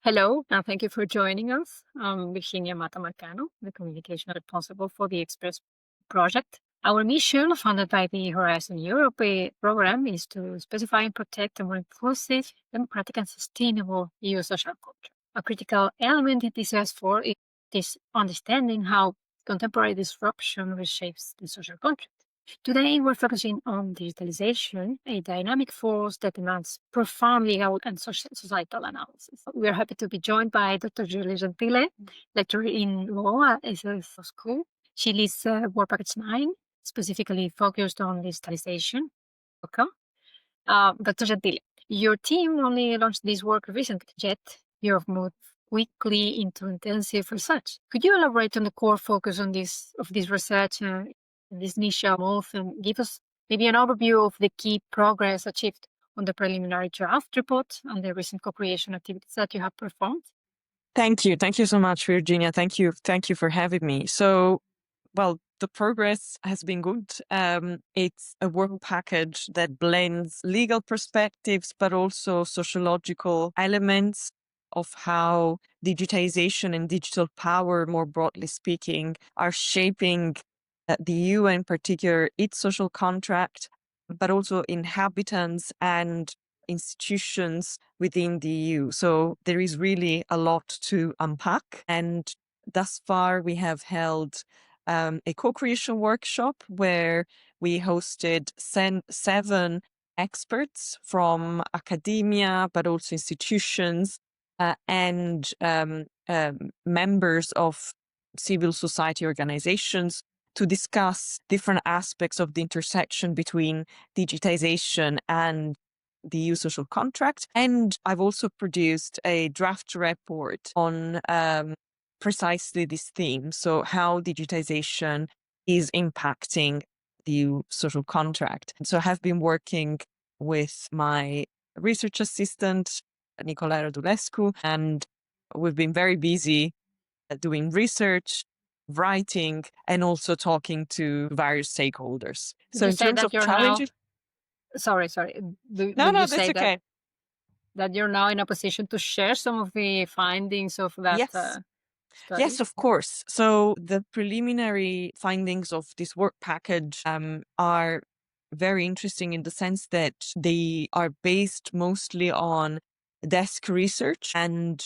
Hello, and thank you for joining us. I'm Virginia Matamarcano, the communication responsible for the EXPRESS project. Our mission, funded by the Horizon Europe program, is to specify and protect a more inclusive, democratic, and sustainable EU social culture. A critical element in this S4 is understanding how contemporary disruption reshapes the social contract. Today, we're focusing on digitalization, a dynamic force that demands profound legal and societal analysis. We're happy to be joined by Dr. Giulia Gentile, lecturer in law at EXPRESS2 School. She leads Work Package 9, specifically focused on digitalization. Welcome. Dr. Gentile, your team only launched this work recently, yet you've moved quickly into intensive research. Could you elaborate on the core focus on this research this niche move and give us maybe an overview of the key progress achieved on the preliminary draft report and the recent co-creation activities that you have performed? Thank you. Thank you so much, Virginia. Thank you for having me. So, well, the progress has been good. It's a work package that blends legal perspectives, but also sociological elements of how digitization and digital power, more broadly speaking, are shaping the EU, in particular, its social contract, but also inhabitants and institutions within the EU. So there is really a lot to unpack. And thus far, we have held a co-creation workshop where we hosted 7 experts from academia, but also institutions and members of civil society organizations to discuss different aspects of the intersection between digitization and the EU social contract. And I've also produced a draft report on precisely this theme. So how digitization is impacting the EU social contract. So I have been working with my research assistant, Nicola Radulescu, and we've been very busy doing research, writing, and also talking to various stakeholders. Did So you in say terms that of you're challenges, sorry. no, Did no, you that's say okay. that you're now in a position to share some of the findings of that Yes. study? Yes, of course. So the preliminary findings of this work package are very interesting in the sense that they are based mostly on desk research and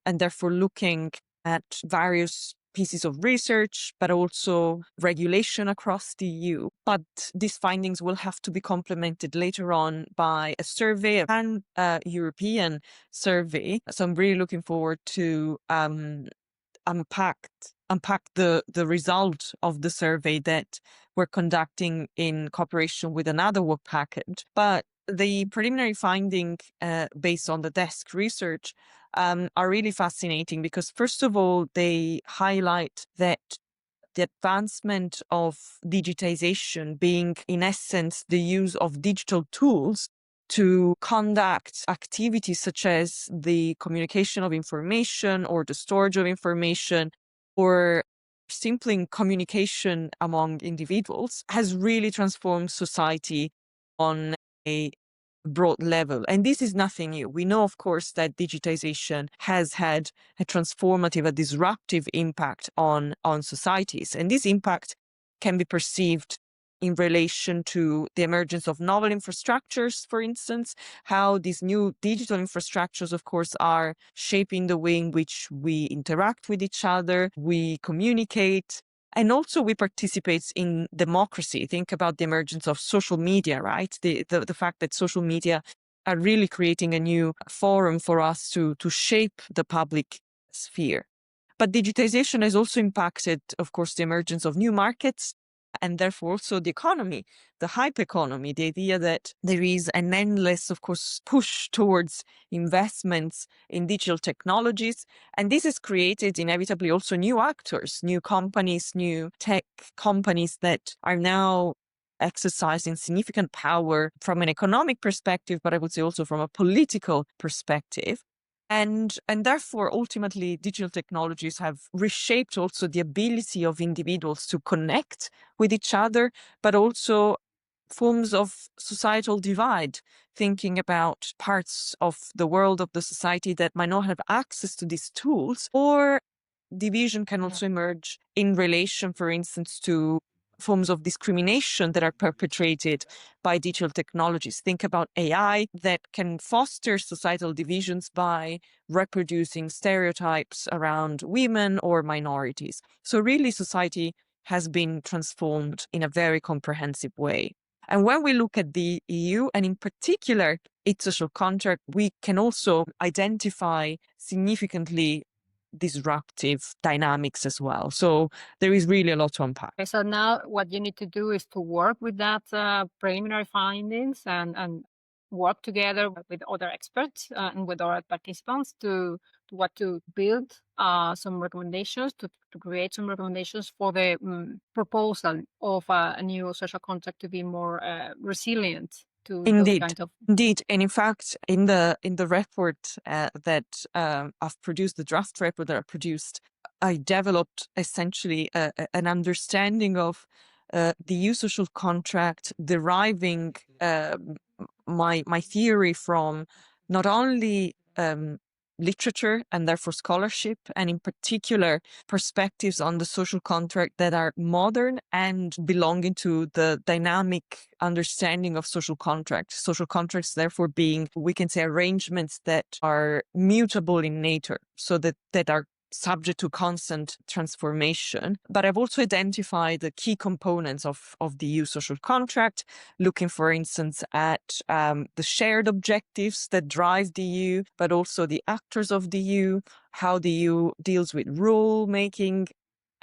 therefore looking at various pieces of research, but also regulation across the EU. But these findings will have to be complemented later on by a survey, a pan-European survey. So I'm really looking forward to unpack the result of the survey that we're conducting in cooperation with another work package. But the preliminary finding based on the desk research are really fascinating because, first of all, they highlight that the advancement of digitization being, in essence, the use of digital tools to conduct activities such as the communication of information or the storage of information or simply communication among individuals has really transformed society on a broad level. And this is nothing new. We know, of course, that digitization has had a transformative, a disruptive impact on societies. And this impact can be perceived in relation to the emergence of novel infrastructures, for instance, how these new digital infrastructures, of course, are shaping the way in which we interact with each other, we communicate, and also we participate in democracy. Think about the emergence of social media, right? The fact that social media are really creating a new forum for us to shape the public sphere. But digitization has also impacted, of course, the emergence of new markets, and therefore also the economy, the hype economy, the idea that there is an endless, of course, push towards investments in digital technologies. And this has created inevitably also new actors, new companies, new tech companies that are now exercising significant power from an economic perspective, but I would say also from a political perspective. And therefore, ultimately, digital technologies have reshaped also the ability of individuals to connect with each other, but also forms of societal divide, thinking about parts of the world, of the society that might not have access to these tools, or division can also emerge in relation, for instance, to forms of discrimination that are perpetrated by digital technologies. Think about AI that can foster societal divisions by reproducing stereotypes around women or minorities. So really, society has been transformed in a very comprehensive way. And when we look at the EU, and in particular its social contract, we can also identify significantly disruptive dynamics as well. So there is really a lot to unpack. Okay, so now what you need to do is to work with that preliminary findings and work together with other experts and with other participants to build some recommendations, to create some recommendations for the proposal of a new social contract to be more resilient to those kinds of. Indeed. And in fact, in the report that I've produced, the draft report that I produced, I developed essentially an understanding of the EU social contract, deriving my theory from not only literature and therefore scholarship, and in particular perspectives on the social contract that are modern and belonging to the dynamic understanding of social contracts. Social contracts, therefore, being, we can say, arrangements that are mutable in nature, so that are subject to constant transformation. But I've also identified the key components of the EU social contract, looking, for instance, at the shared objectives that drive the EU, but also the actors of the EU, how the EU deals with rule making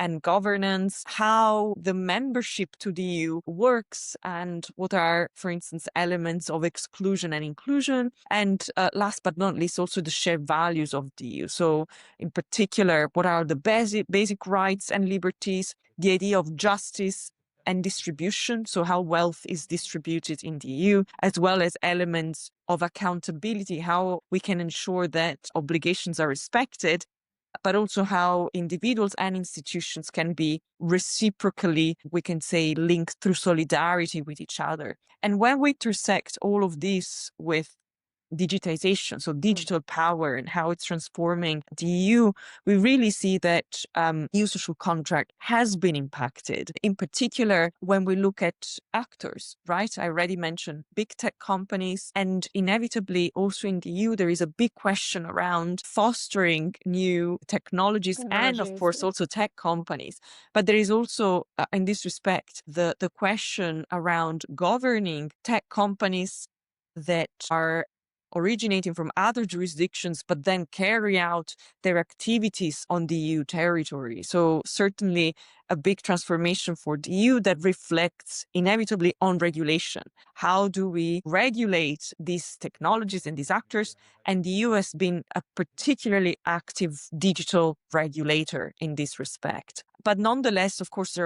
and governance, how the membership to the EU works, and what are, for instance, elements of exclusion and inclusion, and last but not least, also the shared values of the EU. So in particular, what are the basic rights and liberties, the idea of justice and distribution, so how wealth is distributed in the EU, as well as elements of accountability, how we can ensure that obligations are respected, but also how individuals and institutions can be reciprocally, we can say, linked through solidarity with each other. And when we intersect all of this with digitization, so digital power and how it's transforming the EU, we really see that EU social contract has been impacted. In particular, when we look at actors, right? I already mentioned big tech companies, and inevitably also in the EU, there is a big question around fostering new technologies and of course also tech companies. But there is also, in this respect, the question around governing tech companies that are originating from other jurisdictions, but then carry out their activities on the EU territory. So certainly a big transformation for the EU that reflects inevitably on regulation. How do we regulate these technologies and these actors? And the EU has been a particularly active digital regulator in this respect. But nonetheless, of course,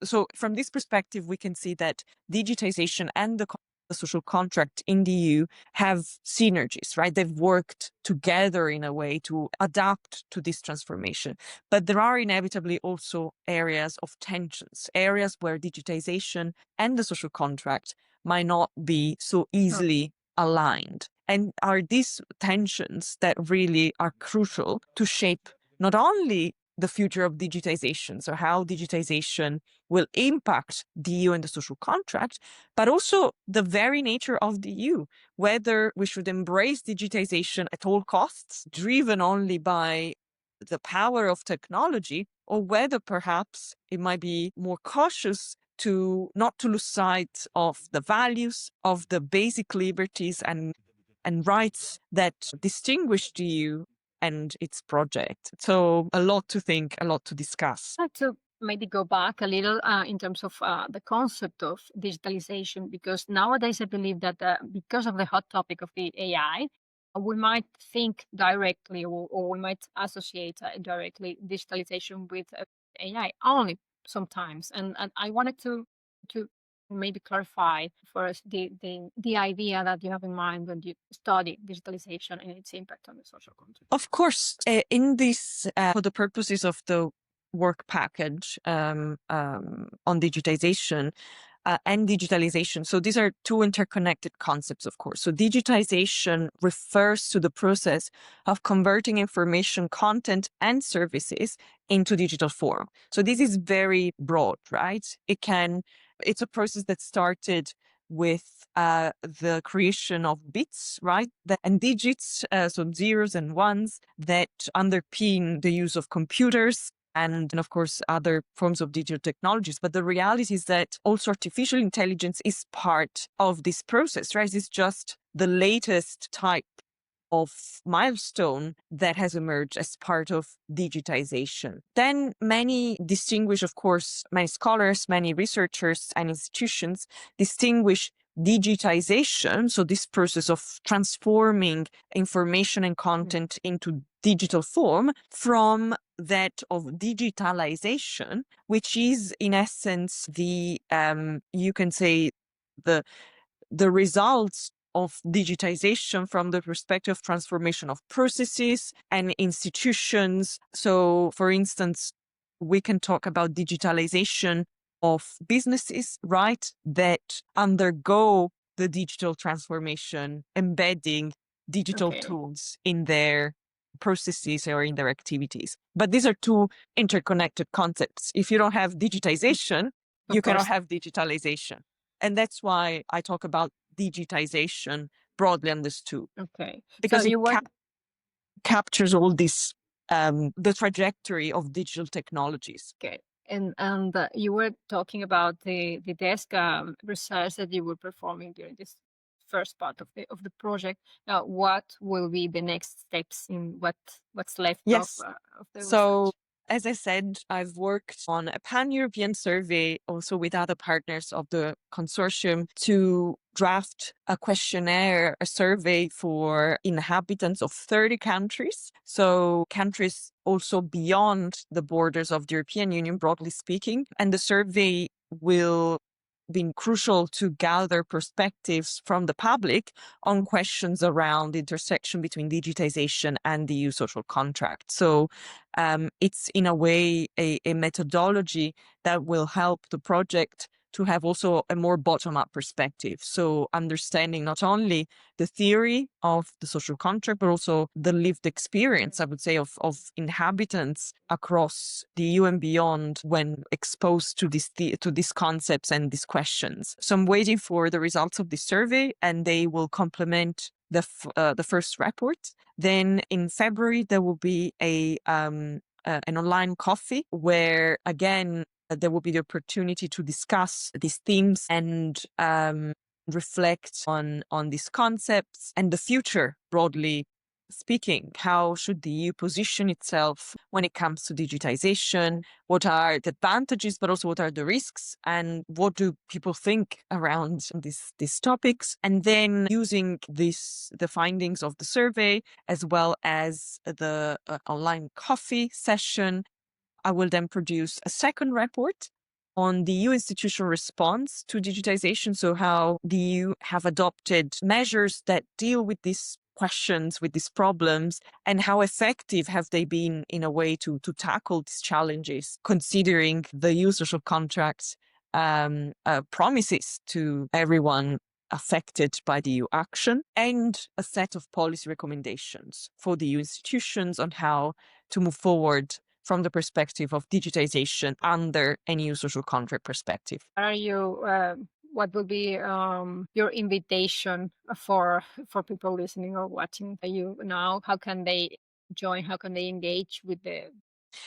so from this perspective, we can see that digitization and the social contract in the EU have synergies, right? They've worked together in a way to adapt to this transformation. But there are inevitably also areas of tensions, areas where digitization and the social contract might not be so easily aligned. And are these tensions that really are crucial to shape not only the future of digitization, so how digitization will impact the EU and the social contract, but also the very nature of the EU, whether we should embrace digitization at all costs, driven only by the power of technology, or whether perhaps it might be more cautious to not to lose sight of the values, of the basic liberties and rights that distinguish the EU and its project. So a lot to think, a lot to discuss. I'd like to maybe go back a little in terms of the concept of digitalization, because nowadays I believe that because of the hot topic of the AI, we might think directly or we might associate directly digitalization with AI only sometimes. And I wanted to maybe clarify first the idea that you have in mind when you study digitalization and its impact on the social contract. Of course, in this, for the purposes of the work package on digitization, and digitalization. So these are two interconnected concepts, of course. So digitization refers to the process of converting information, content, and services into digital form. So this is very broad, right? It's a process that started with the creation of bits, right? And digits, so zeros and ones that underpin the use of computers and of course, other forms of digital technologies. But the reality is that also artificial intelligence is part of this process, right? It's just the latest type of milestone that has emerged as part of digitization. Then many distinguish, of course, many scholars, many researchers and institutions distinguish digitization, so this process of transforming information and content into digital form, from that of digitalization, which is in essence you can say the results of digitization from the perspective of transformation of processes and institutions. So, for instance, we can talk about digitalization of businesses, right, that undergo the digital transformation, embedding digital tools in their processes or in their activities. But these are two interconnected concepts. If you don't have digitization, you cannot have digitalization. And that's why I talk about digitization broadly understood. Okay. Because So it captures all this, the trajectory of digital technologies. Okay. And you were talking about the desk research that you were performing during this first part of the project. Now, what will be the next steps in what's left Yes. of the So, research? as I said, I've worked on a pan-European survey also with other partners of the consortium to draft a questionnaire, a survey for inhabitants of 30 countries. So countries also beyond the borders of the European Union, broadly speaking. And the survey will be crucial to gather perspectives from the public on questions around the intersection between digitization and the EU social contract. So it's in a way a methodology that will help the project to have also a more bottom-up perspective. So understanding not only the theory of the social contract, but also the lived experience, I would say, of inhabitants across the EU and beyond when exposed to these concepts and these questions. So I'm waiting for the results of this survey, and they will complement the first report. Then in February, there will be an online coffee where, again, there will be the opportunity to discuss these themes and reflect on these concepts and the future, broadly speaking. How should the EU position itself when it comes to digitization? What are the advantages, but also what are the risks? And what do people think around these topics? And then using the findings of the survey, as well as the online coffee session, I will then produce a second report on the EU institutional response to digitization. So how the EU have adopted measures that deal with these questions, with these problems, and how effective have they been in a way to tackle these challenges, considering the EU social contracts promises to everyone affected by the EU action, and a set of policy recommendations for the EU institutions on how to move forward from the perspective of digitization under an EU social contract perspective. What would be your invitation for people listening or watching you now? How can they join? How can they engage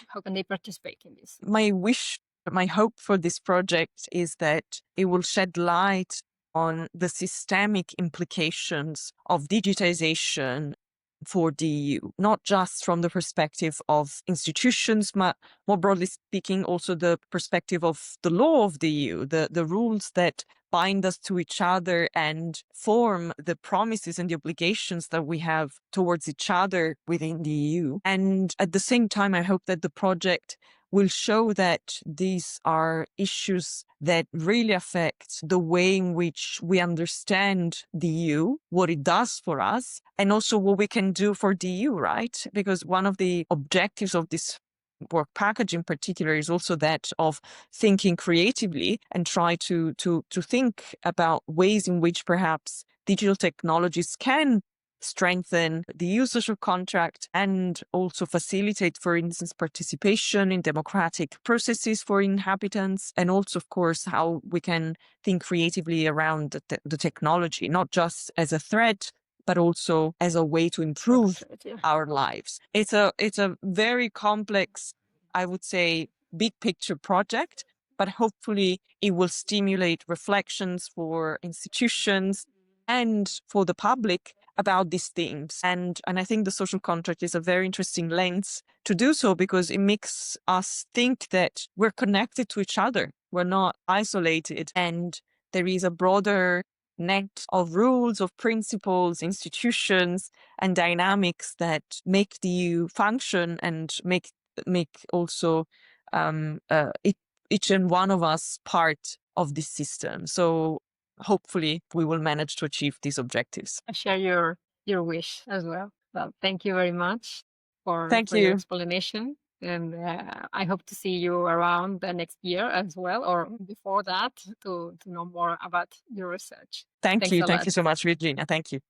how can they participate in this? My hope for this project is that it will shed light on the systemic implications of digitization for the EU, not just from the perspective of institutions, but more broadly speaking, also the perspective of the law of the EU, the rules that bind us to each other and form the promises and the obligations that we have towards each other within the EU. And at the same time, I hope that the project will show that these are issues that really affect the way in which we understand the EU, what it does for us, and also what we can do for the EU, right? Because one of the objectives of this work package in particular is also that of thinking creatively and try to think about ways in which perhaps digital technologies can strengthen the EU social contract and also facilitate, for instance, participation in democratic processes for inhabitants, and also, of course, how we can think creatively around the technology, not just as a threat, but also as a way to improve our lives. It's a very complex, I would say, big picture project, but hopefully it will stimulate reflections for institutions and for the public about these themes. And I think the social contract is a very interesting lens to do so, because it makes us think that we're connected to each other. We're not isolated, and there is a broader net of rules, of principles, institutions, and dynamics that make the EU function and make also each and one of us part of this system. So hopefully we will manage to achieve these objectives. I share your wish as well. Well, thank you very much for Thank your you. explanation. And I hope to see you around the next year as well, or before that, to know more about your research. Thank Thanks you. a Thank lot. you so much, Virginia. Thank you.